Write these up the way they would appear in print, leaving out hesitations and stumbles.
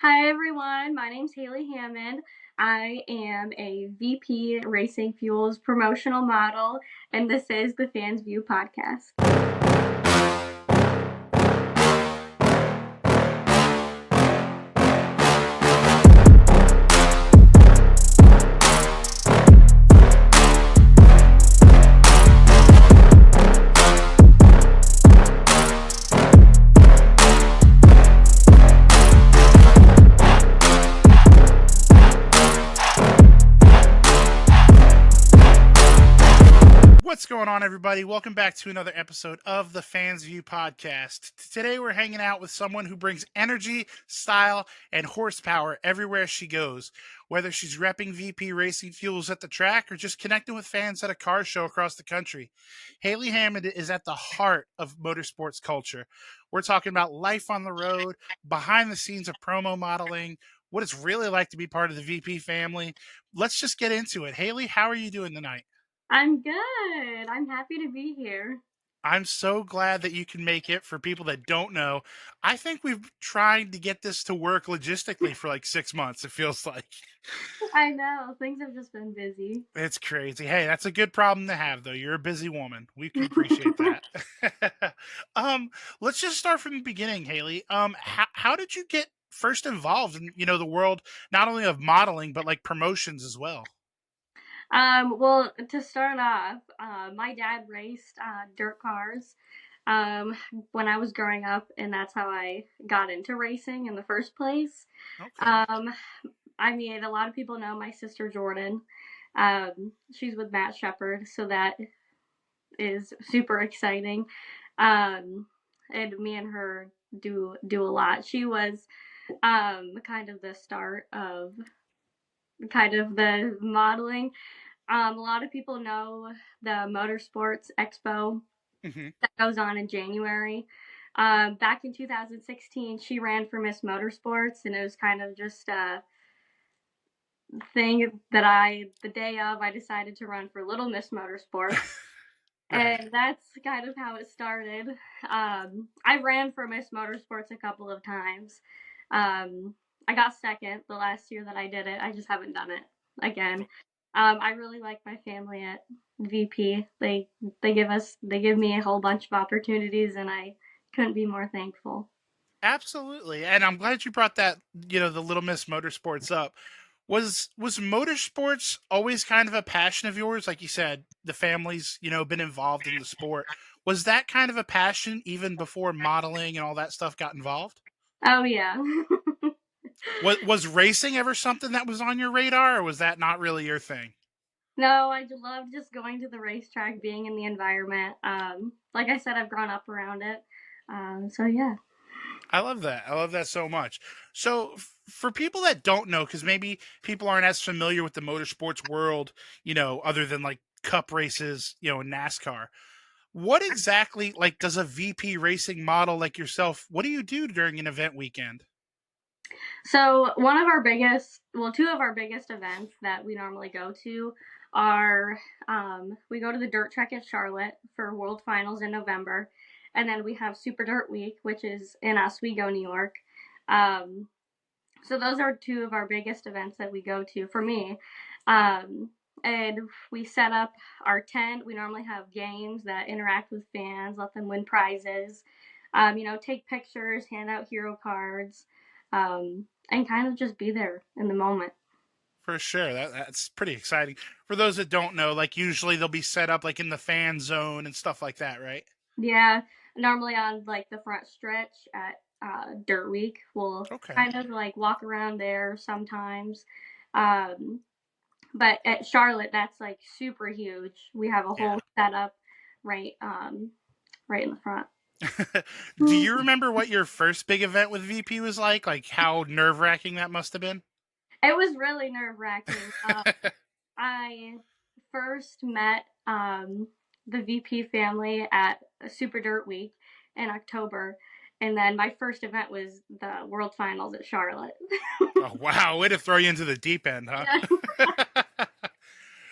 Hi everyone, my name's Haylie Hammond. I am a VP Racing Fuels promotional model, and this is the Fans View podcast. What's going on, everybody? Welcome back to another episode of the Fans View podcast. Today, we're hanging out with someone who brings energy, style, and horsepower everywhere she goes. Whether she's repping VP Racing Fuels at the track or just connecting with fans at a car show across the country, Haylie Hammond is at the heart of motorsports culture. We're talking about life on the road, behind the scenes of promo modeling, what it's really like to be part of the VP family. Let's just get into it. Haylie, how are you doing tonight? I'm good. I'm happy to be here. I'm so glad that you can make it. For people that don't know, I think we've tried to get this to work logistically for like 6 months, it feels like. I know, things have just been busy. It's crazy. Hey, that's a good problem to have, though. You're a busy woman. We can appreciate that. um, let's just start from the beginning, Haylie. How did you get first involved in, the world, not only of modeling, but like promotions as well? Well, to start off, my dad raced dirt cars when I was growing up, and that's how I got into racing in the first place. Okay. Um, I mean, a lot of people know my sister Jordan. She's with Matt Shepard, so that is super exciting. Um, and me and her do a lot. She was kind of the start of kind of the modeling. A lot of people know the Motorsports Expo Hmm. that goes on in January. Back in 2016, she ran for Miss Motorsports, and it was kind of just a thing that the day of, I decided to run for Little Miss Motorsports. Right. And that's kind of how it started. I ran for Miss Motorsports a couple of times. I got second the last year that I did it. I just haven't done it again. I really like my family at VP. They give me a whole bunch of opportunities, and I couldn't be more thankful. Absolutely. And I'm glad you brought that, the Little Miss Motorsports up. Was motorsports always kind of a passion of yours? Like you said, the family's, been involved in the sport. Was that kind of a passion even before modeling and all that stuff got involved? Oh yeah. Was racing ever something that was on your radar, or was that not really your thing? No, I love just going to the racetrack, being in the environment. Like I said, I've grown up around it. So yeah. I love that. I love that so much. So, for people that don't know, because maybe people aren't as familiar with the motorsports world, other than like cup races, in NASCAR, what exactly like does a VP racing model like yourself? What do you do during an event weekend? So one of our biggest, well, two of our biggest events that we normally go to are we go to the dirt track at Charlotte for World Finals in November, and then we have Super Dirt Week, which is in Oswego, New York. Um, so those are two of our biggest events that we go to for me. And we set up our tent. We normally have games that interact with fans, let them win prizes, take pictures, hand out hero cards, and kind of just be there in the moment. For sure, that's pretty exciting. For those that don't know, like usually they'll be set up like in the fan zone and stuff like that, right? Yeah, normally on like the front stretch at Dirt Week, we'll Okay. kind of like walk around there sometimes. Um, but at Charlotte, that's like super huge. We have a Yeah. whole setup right right in the front. Do you remember what your first big event with VP was like? Like how nerve wracking that must have been? It was really nerve wracking. I first met the VP family at Super Dirt Week in October, and then my first event was the World Finals at Charlotte. Oh wow, way to throw you into the deep end, huh? Yeah.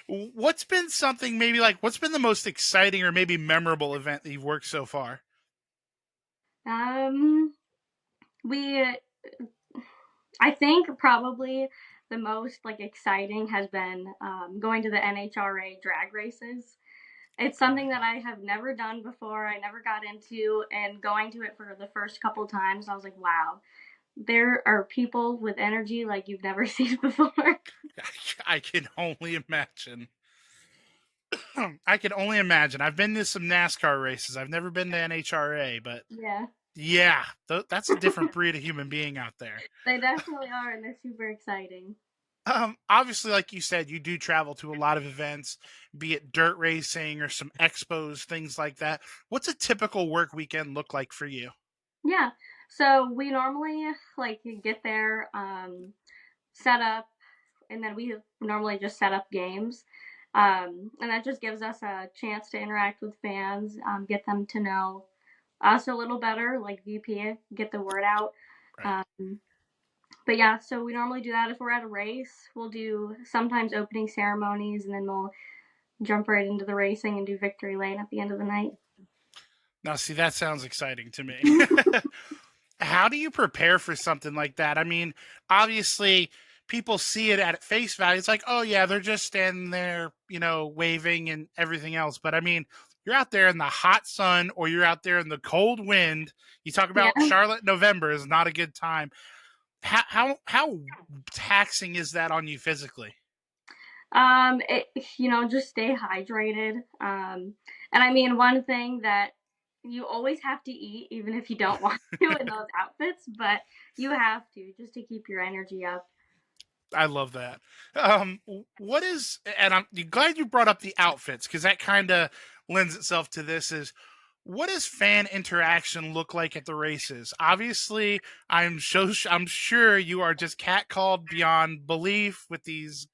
What's been something maybe like what's been the most exciting or maybe memorable event that you've worked so far? Um, we I think probably the most like exciting has been going to the NHRA drag races. It's Okay. something that I have never done before. I never got into, and going to it for the first couple times, I was like, wow, there are people with energy like you've never seen before. I can only imagine. I can only imagine. I've been to some NASCAR races. I've never been to NHRA, but Yeah, yeah, that's a different breed of human being out there. they definitely are, and they're super exciting. Obviously, like you said, you do travel to a lot of events, be it dirt racing or some expos, things like that. What's a typical work weekend look like for you? Yeah, so we normally like get there, set up, and then we normally just set up games. And that just gives us a chance to interact with fans, get them to know us a little better, like VP, get the word out. Right. Um, but yeah, so we normally do that if we're at a race. We'll do sometimes opening ceremonies, and then we'll jump right into the racing and do victory lane at the end of the night. Now, see, that sounds exciting to me. How do you prepare for something like that? I mean, obviously, people see it at face value. It's like, oh, yeah, they're just standing there, waving and everything else. But I mean, you're out there in the hot sun or you're out there in the cold wind. You talk Yeah. about Charlotte, November is not a good time. How taxing is that on you physically? Just stay hydrated. And I mean, one thing that you always have to eat, even if you don't want to in those outfits, but you have to just to keep your energy up. I love that. What is, and I'm glad you brought up the outfits because that kind of lends itself to this. Is what does fan interaction look like at the races? Obviously, I'm sure you are just catcalled beyond belief with these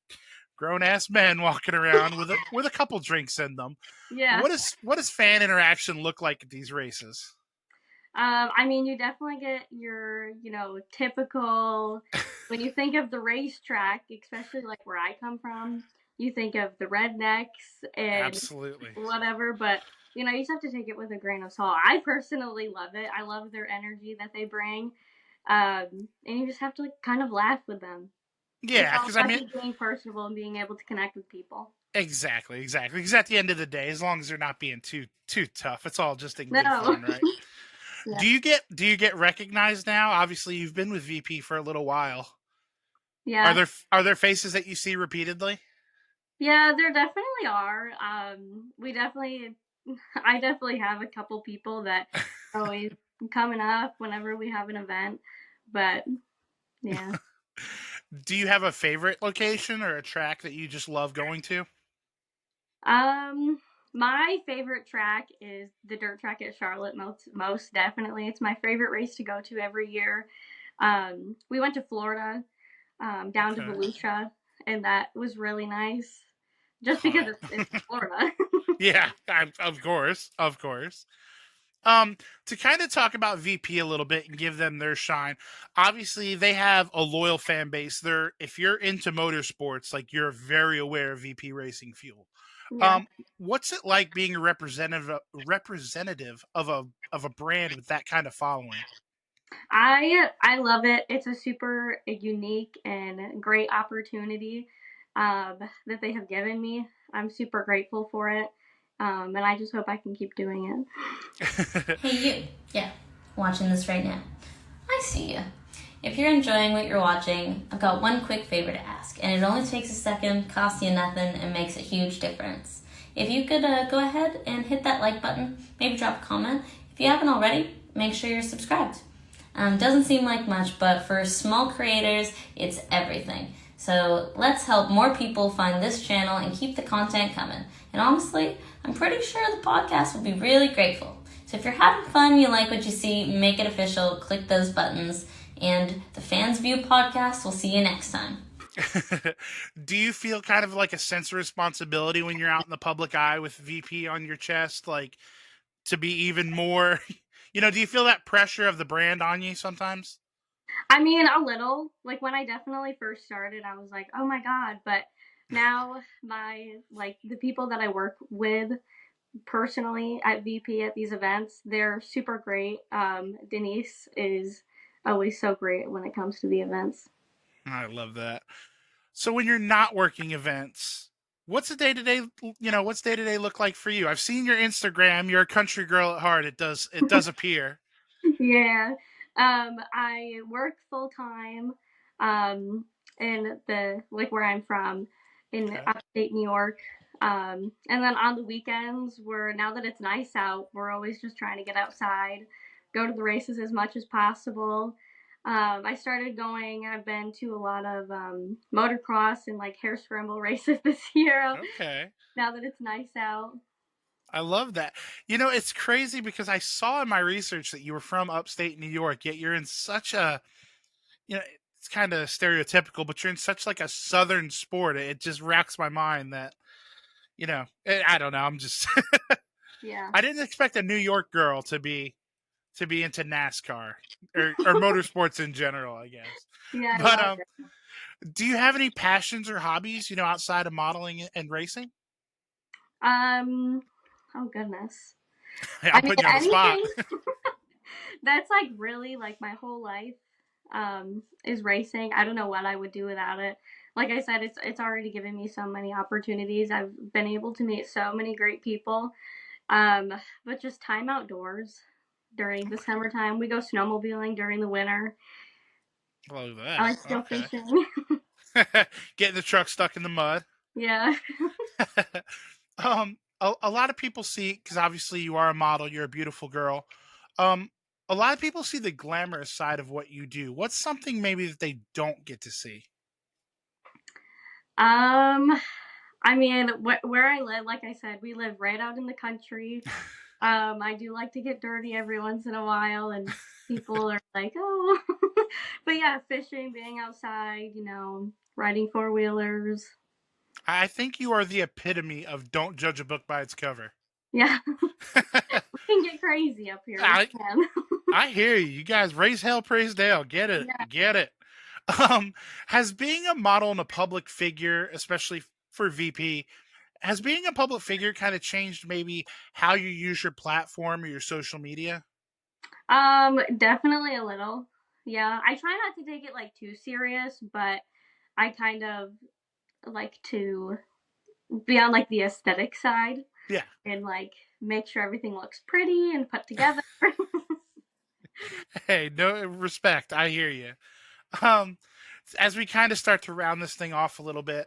grown ass men walking around with a couple drinks in them. Yeah. What does fan interaction look like at these races? I mean, you definitely get your, typical, when you think of the racetrack, especially like where I come from, you think of the rednecks and Absolutely. whatever, but, you just have to take it with a grain of salt. I personally love it. I love their energy that they bring. And you just have to like, kind of laugh with them. It's Yeah, all because I about mean, just being personable and being able to connect with people. exactly. Because at the end of the day, as long as they're not being too tough, it's all just in good No. fun, right? Yeah. Do you get recognized now? Obviously, you've been with VP for a little while. Are Yeah. there faces that you see repeatedly? Yeah, there definitely are. I definitely have a couple people that are always coming up whenever we have an event. But yeah. Do you have a favorite location or a track that you just love going to? Um, my favorite track is the dirt track at Charlotte. Most definitely, it's my favorite race to go to every year. We went to Florida, down to Okay. Volusia, and that was really nice. Just because Hot. it's Florida. Yeah, of course. To kind of talk about VP a little bit and give them their shine. Obviously, they have a loyal fan base. If you're into motorsports, like you're very aware of VP Racing Fuel. Yeah. Um, what's it like being a representative of a brand with that kind of following? I love it. It's a super unique and great opportunity that they have given me. I'm super grateful for it, and I just hope I can keep doing Hey, you. Yeah, watching this right now. I see you. If you're enjoying what you're watching, I've got one quick favor to ask, and it only takes a second, costs you nothing, and makes a huge difference. If you could go ahead and hit that like button, maybe drop a comment. If you haven't already, make sure you're subscribed. Doesn't seem like much, but for small creators, it's everything. So let's help more people find this channel and keep the content coming. And honestly, I'm pretty sure the podcast will be really grateful. So if you're having fun, you like what you see, make it official, click those buttons, and the Fans View podcast, we'll see you next time. Do you feel kind of like a sense of responsibility when you're out in the public eye with VP on your chest, like to be even more, do you feel that pressure of the brand on you sometimes? I mean, a little. Like when I definitely first started, I was like, "Oh my god!" But now the people that I work with personally at VP at these events, they're super great. Denise is always so great when it comes to the events. I love that. So when you're not working events, what's the day to day? What's day to day look like for you? I've seen your Instagram. You're a country girl at heart. It does appear. Yeah. I work full time in the like where I'm from in Okay. upstate New York. And then on the weekends, now that it's nice out, we're always just trying to get outside, go to the races as much as possible. I've been to a lot of motocross and like hair scramble races this year Okay. now that it's nice out. I love that. It's crazy because I saw in my research that you were from upstate New York, yet you're in such a, it's kind of stereotypical, but you're in such like a southern sport. It just racks my mind that, I don't know. I'm just, Yeah. I didn't expect a New York girl to be into NASCAR or motorsports in general, I guess. Yeah, I But love it. do you have any passions or hobbies, outside of modeling and racing? Um, oh goodness. Hey, I I'm mean, putting you on the spot. anything that's like really like my whole life is racing. I don't know what I would do without it. Like I said, it's already given me so many opportunities. I've been able to meet so many great people. Um, but just time outdoors during the summertime. We go snowmobiling during the winter. Love I that. like to go Okay. fishing. Getting the truck stuck in the mud. Yeah. A lot of people see, because obviously you are a model, you're a beautiful girl. Um, a lot of people see the glamorous side of what you do. What's something maybe that they don't get to see? Um, I mean, where I live, like I said, we live right out in the country. I do like to get dirty every once in a while, and people are like, "Oh," but yeah, fishing, being outside, riding four wheelers. I think you are the epitome of don't judge a book by its cover. Yeah, we can get crazy up here. We I can. I hear you. You guys raise hell, praise Dale. Get it, Yeah. get it. Um, has being a model and a public figure, especially for VP, has being a public figure kind of changed maybe how you use your platform or your social media? Definitely a little. Yeah, I try not to take it like too serious, but I kind of like to be on like the aesthetic side Yeah. and like make sure everything looks pretty and put together. Hey, no respect. I hear you. Um, as we kind of start to round this thing off a little bit,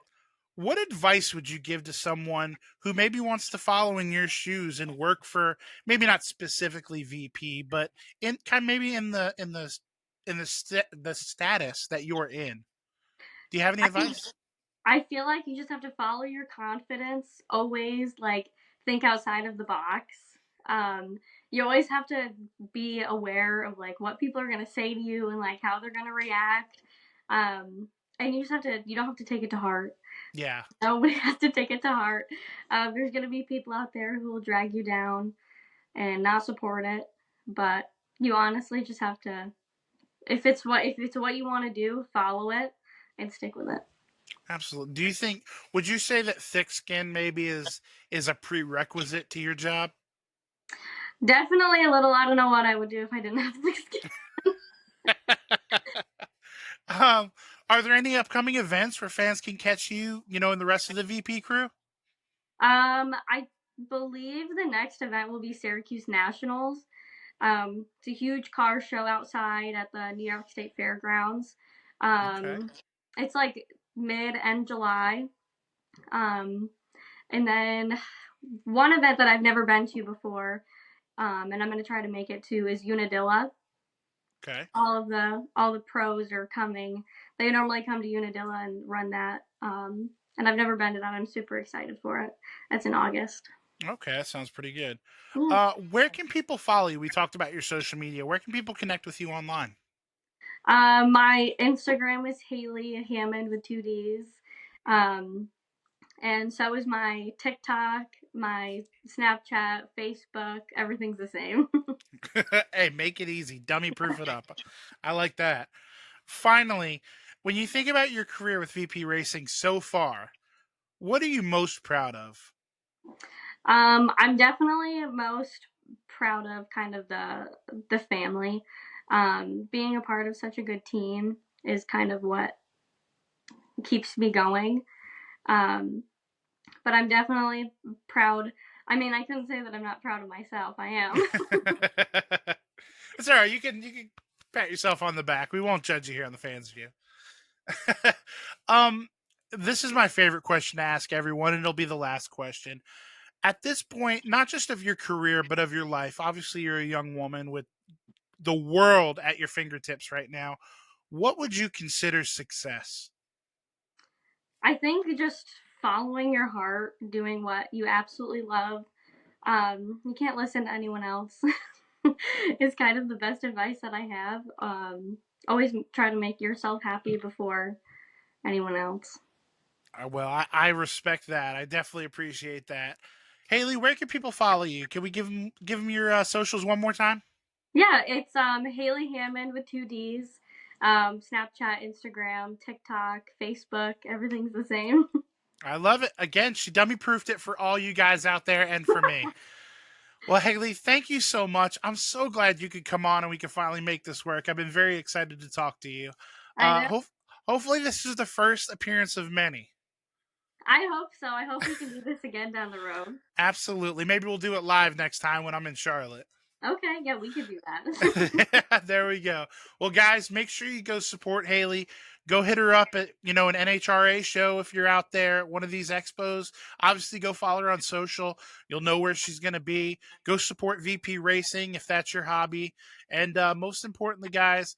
what advice would you give to someone who maybe wants to follow in your shoes and work for maybe not specifically VP, but in kind of maybe in the status that you're in? Do you have any I mean, advice? I feel like you just have to follow your confidence. Always like think outside of the box. You always have to be aware of like what people are gonna say to you and like how they're gonna react. Um, and you don't have to take it to heart. Yeah, Nobody has to take it to heart. There's gonna be people out there who will drag you down and not support it, but you honestly just have to. If it's what you want to do, follow it and stick with it. absolutely. Would you say that thick skin maybe is a prerequisite to your job? Definitely a little. I don't know what I would do if I didn't have thick skin. Um, are there any upcoming events where fans can catch you, and the rest of the VP crew? I believe the next event will be Syracuse Nationals. It's a huge car show outside at the New York State Fairgrounds. Okay. Um, it's like mid-end July. Um, and then one event that I've never been to before, and I'm going to try to make it to, is Unadilla. Okay. All the pros are coming. They normally come to Unadilla and run that. And I've never been to that. I'm super excited for it. That's in August. Okay, that sounds pretty good. Yeah. Where can people follow you? We talked about your social media. Where can people connect with you online? My Instagram is Haylie Hammond with two D's. Um, and so is my TikTok, my Snapchat, Facebook. Everything's the same. Hey, make it easy. Dummy proof it up. I like that. Finally, when you think about your career with VP Racing so far, what are you most proud of? I'm definitely most proud of kind of the family. Being a part of such a good team is kind of what keeps me going. But I'm definitely proud. I mean, I couldn't say that I'm not proud of myself. I am. It's all right. You can pat yourself on the back. We won't judge you here on the Fans View. um, this is my favorite question to ask everyone, and it'll be the last question. At this point, not just of your career, but of your life. Obviously, you're a young woman with the world at your fingertips right now. What would you consider success? I think just following your heart, doing what you absolutely love. You can't listen to anyone else. Is kind of the best advice that I have. Always try to make yourself happy before anyone else. Well, I respect that. I definitely appreciate that. Haylie, where can people follow you? Can we give them your socials one more time? Yeah, it's Haylie Hammond with 2 D's. Snapchat, Instagram, TikTok, Facebook, everything's the same. I love it. Again, she dummy proofed it for all you guys out there and for me. Well, Haylie, thank you so much. I'm so glad you could come on and we can finally make this work. I've been very excited to talk to you. I know. Hopefully, this is the first appearance of many. I hope so. I hope we can do this again down the road. Absolutely. Maybe we'll do it live next time when I'm in Charlotte. Okay, yeah, we could do that. There we go. Well, guys, make sure you go support Haylie. Go hit her up at, an NHRA show if you're out there at one of these expos. Obviously, go follow her on social. You'll know where she's going to be. Go support VP Racing if that's your hobby. And most importantly, guys,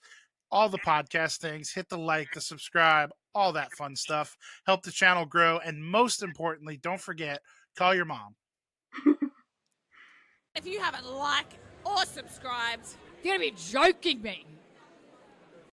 all the podcast things, hit the like, the subscribe, all that fun stuff. Help the channel grow. And most importantly, don't forget, call your mom. If you haven't liked or subscribed, you're going to be joking me.